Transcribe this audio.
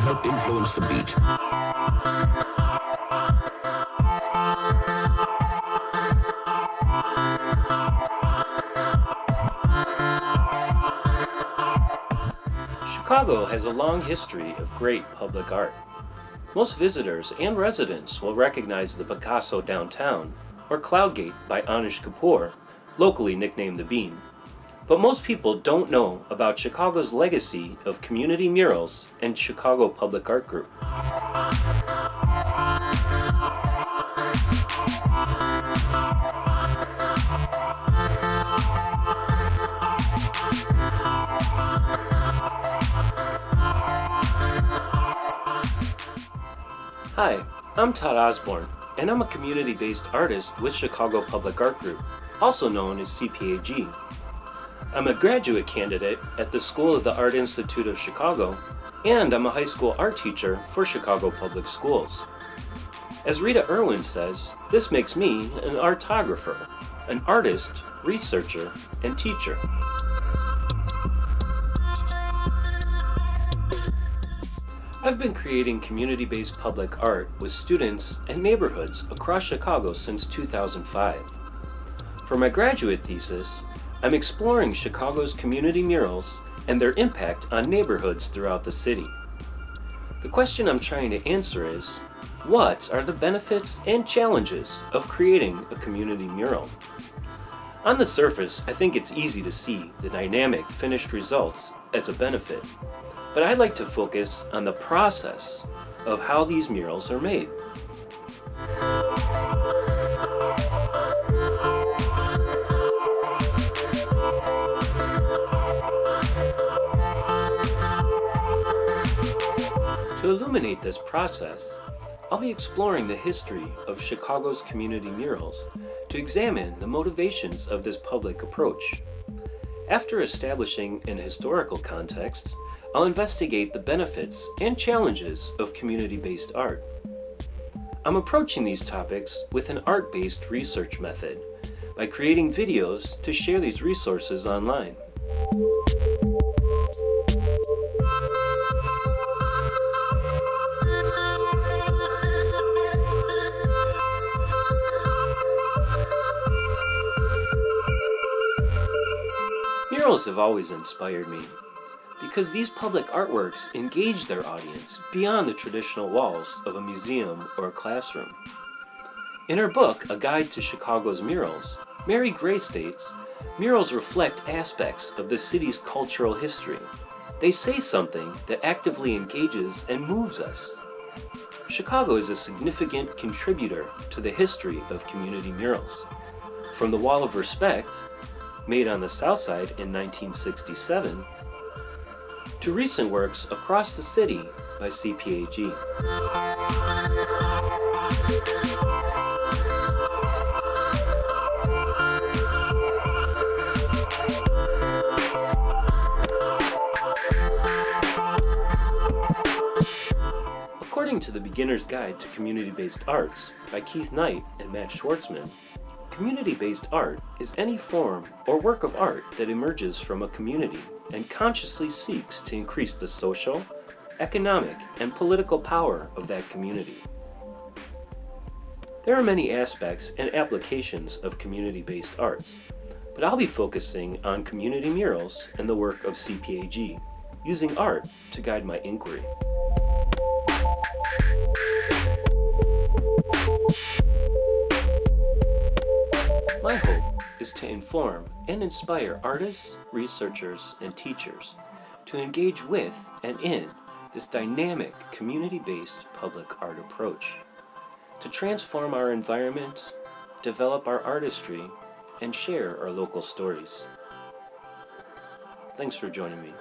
help influence the beat. Chicago has a long history of great public art. Most visitors and residents will recognize the Picasso downtown, or Cloudgate by Anish Kapoor, locally nicknamed the Bean. But most people don't know about Chicago's legacy of community murals and Chicago Public Art Group. Hi, I'm Todd Osborne, and I'm a community-based artist with Chicago Public Art Group, also known as CPAG. I'm a graduate candidate at the School of the Art Institute of Chicago, and I'm a high school art teacher for Chicago Public Schools. As Rita Irwin says, this makes me an artographer, an artist, researcher, and teacher. I've been creating community-based public art with students and neighborhoods across Chicago since 2005. For my graduate thesis, I'm exploring Chicago's community murals and their impact on neighborhoods throughout the city. The question I'm trying to answer is, what are the benefits and challenges of creating a community mural? On the surface, I think it's easy to see the dynamic finished results as a benefit. But I'd like to focus on the process of how these murals are made. To illuminate this process, I'll be exploring the history of Chicago's community murals to examine the motivations of this public approach. After establishing an historical context, I'll investigate the benefits and challenges of community-based art. I'm approaching these topics with an art-based research method by creating videos to share these resources online. Murals have always inspired me, because these public artworks engage their audience beyond the traditional walls of a museum or a classroom. In her book, A Guide to Chicago's Murals, Mary Gray states, murals reflect aspects of the city's cultural history. They say something that actively engages and moves us. Chicago is a significant contributor to the history of community murals. From the Wall of Respect, made on the South Side in 1967, to recent works across the city by CPAG. According to the Beginner's Guide to Community-Based Arts by Keith Knight and Matt Schwartzman, community-based art is any form or work of art that emerges from a community and consciously seeks to increase the social, economic, and political power of that community. There are many aspects and applications of community-based arts, but I'll be focusing on community murals and the work of CPAG, using art to guide my inquiry. My hope is to inform and inspire artists, researchers, and teachers to engage with and in this dynamic community-based public art approach, to transform our environment, develop our artistry, and share our local stories. Thanks for joining me.